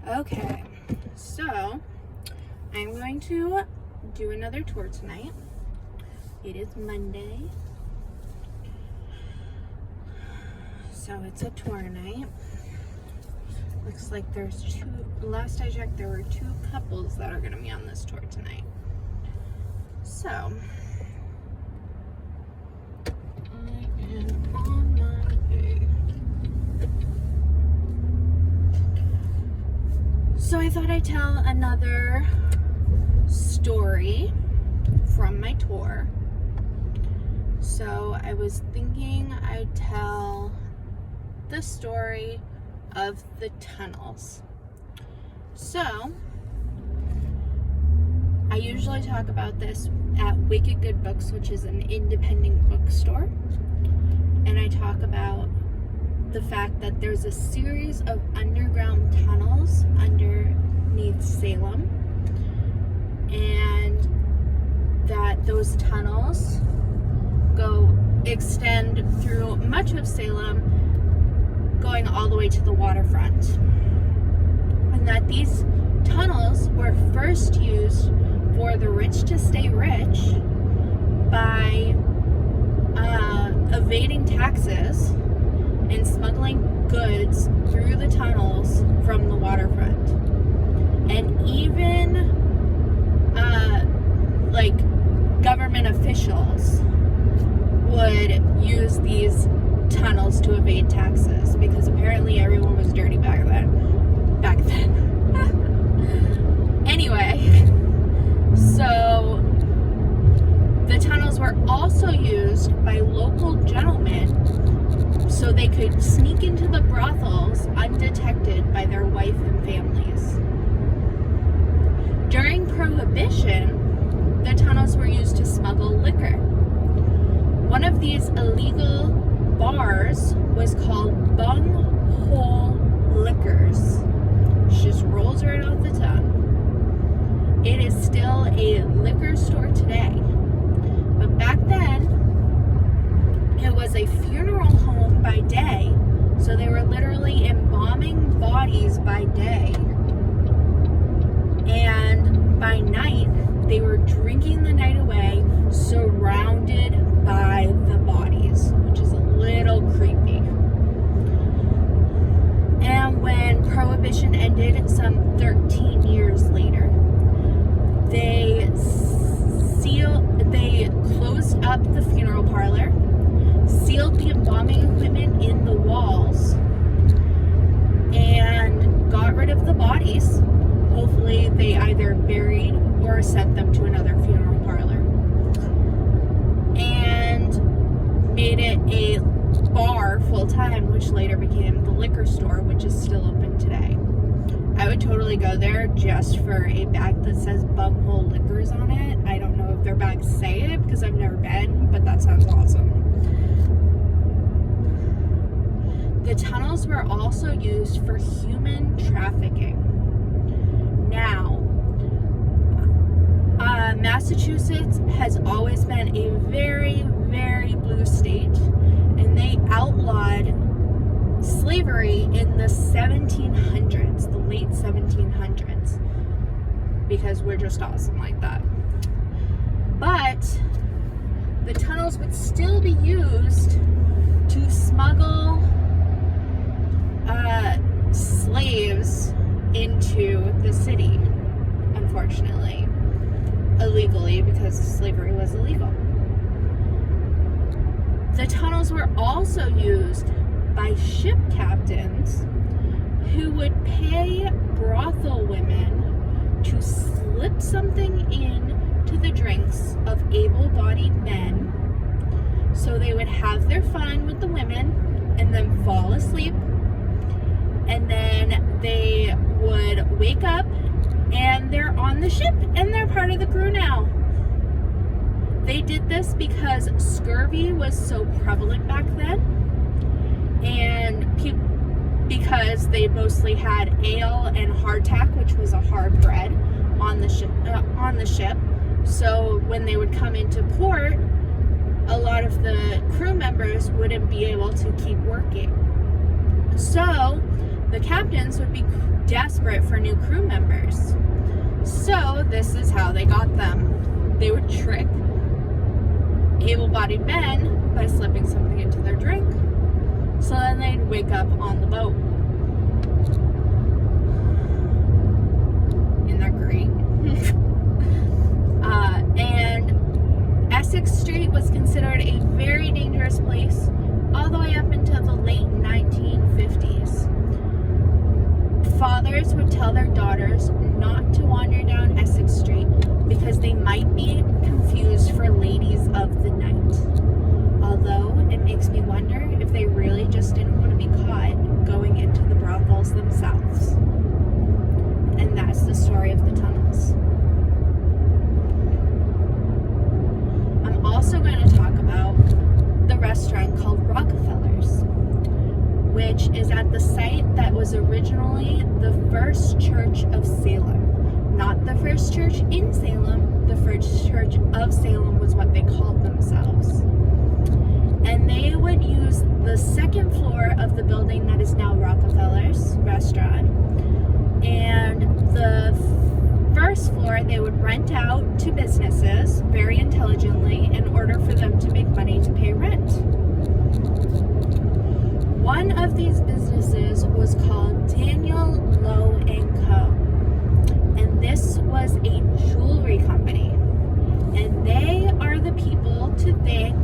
Okay, so I'm going to do another tour tonight. It is Monday, so it's a tour night. Looks like there's last I checked, there were 2 couples that are going to be on this tour tonight. So, I am on my way. So I thought I'd tell another story from my tour. So I was thinking I'd tell the story of the tunnels. So I usually talk about this at Wicked Good Books, which is an independent bookstore, and I talk about the fact that there's a series of underground tunnels underneath Salem, and that those tunnels extend through much of Salem, going all the way to the waterfront, and that these tunnels were first used for the rich to stay rich by evading taxes and smuggling goods through the tunnels from the waterfront. And even government officials would use these tunnels to evade taxes, because apparently everyone was dirty back then. Anyway, so the tunnels were also used by local gentlemen so they could sneak into the brothels undetected by their wife and families. During Prohibition, the tunnels were used to smuggle liquor. One of these illegal bars was called Bunghole Liquors, which just rolls right off the tongue. It is still a liquor store today, but back then it was a funeral home by day, so they were literally embalming bodies by day, and by night they were drinking the night away surrounded by the bodies, which is a little creepy. And when Prohibition ended some 13 years later, they closed up the funeral parlor, sealed the embalming equipment in the walls, and got rid of the bodies. Hopefully they either buried or sent them to another funeral parlor, and made it a bar full time, which later became the liquor store, which is still open today. I would totally go there just for a bag that says Bunghole Liquors on it. I don't know if their bags say it because I've never been, but that sounds awesome. The tunnels were also used for human trafficking. Now, Massachusetts has always been a very, very blue state, and they outlawed slavery in the 1700s, the late 1700s, because we're just awesome like that. But the tunnels would still be used to smuggle slaves into the city, unfortunately, illegally, because slavery was illegal. The tunnels were also used by ship captains who would pay brothel women to slip something in to the drinks of able-bodied men, so they would have their fun with the women and then fall asleep, and then they would wake up and they're on the ship and they're part of the crew now. They did this because scurvy was so prevalent back then, and because they mostly had ale and hardtack, which was a hard bread, on the ship. So when they would come into port, a lot of the crew members wouldn't be able to keep working. So the captains would be desperate for new crew members. So this is how they got them. They would trick able-bodied men by slipping something into their drink, so then they'd wake up on the boat. Isn't that great? And Essex Street was considered a very dangerous place all the way up until the late 1950s. Fathers would tell their daughters not to wander down Essex Street because they might be confused for ladies of the night. Although it makes me wonder if they really just didn't want to be caught going into the brothels themselves. And that's the story of the tunnels. I'm also going to talk about the restaurant called Rockefeller's, which is at the site that was originally the First Church of Salem. Not the first church in Salem, the First Church of Salem was what they called themselves. And they would use the second floor of the building that is now Rockefeller's restaurant. And the first floor they would rent out to businesses very intelligently in order for them to make money to pay rent. One of these businesses was called Daniel Lowe & Co. And this was a jewelry company. And they are the people to thank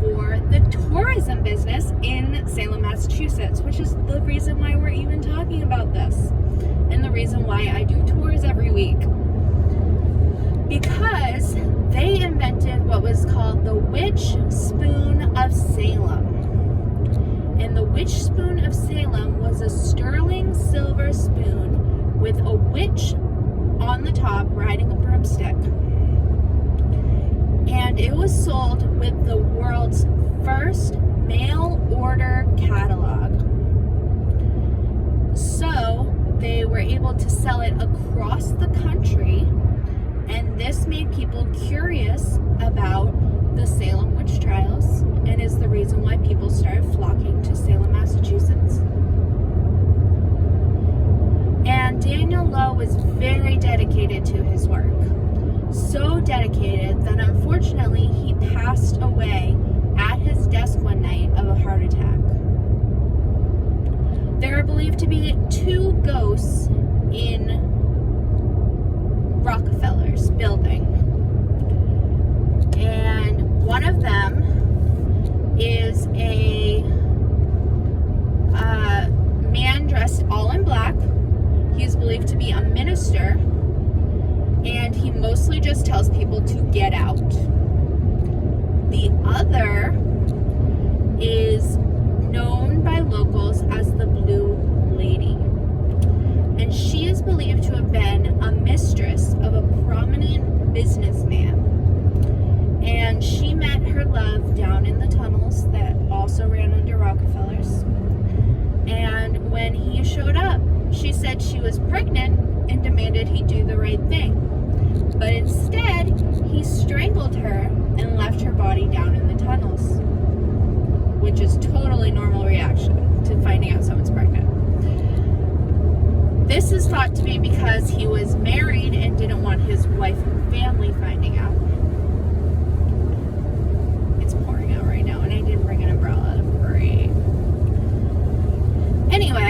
for the tourism business in Salem, Massachusetts, which is the reason why we're even talking about this. And the reason why I do tours every week. Because they invented what was called the Witch Spoon of Salem. And the Witch Spoon of Salem was a sterling silver spoon with a witch on the top riding a broomstick. And it was sold with the world's first mail order catalog. So they were able to sell it across the country, and this made people curious about the Salem witch trials, and is the reason why people started flocking to Salem, Massachusetts. And Daniel Lowe was very dedicated to his work. So dedicated that unfortunately he passed away at his desk one night of a heart attack. There are believed to be 2 ghosts in Rockefeller's building. And one of them is a man dressed all in black. He is believed to be a minister, and he mostly just tells people to get out. The other is known by locals as the Blue Lady, and she is believed to have been a mistress of a prominent businessman, and she met her love down in the tunnels that also ran under Rockefeller's. And when he showed up, she said she was pregnant and demanded he do the right thing. But instead, he strangled her and left her body down in the tunnels, which is totally normal reaction to finding out someone's pregnant. This is thought to be because he was married and didn't want his wife and family finding out. It's pouring out right now, and I didn't bring an umbrella. Great. Anyway,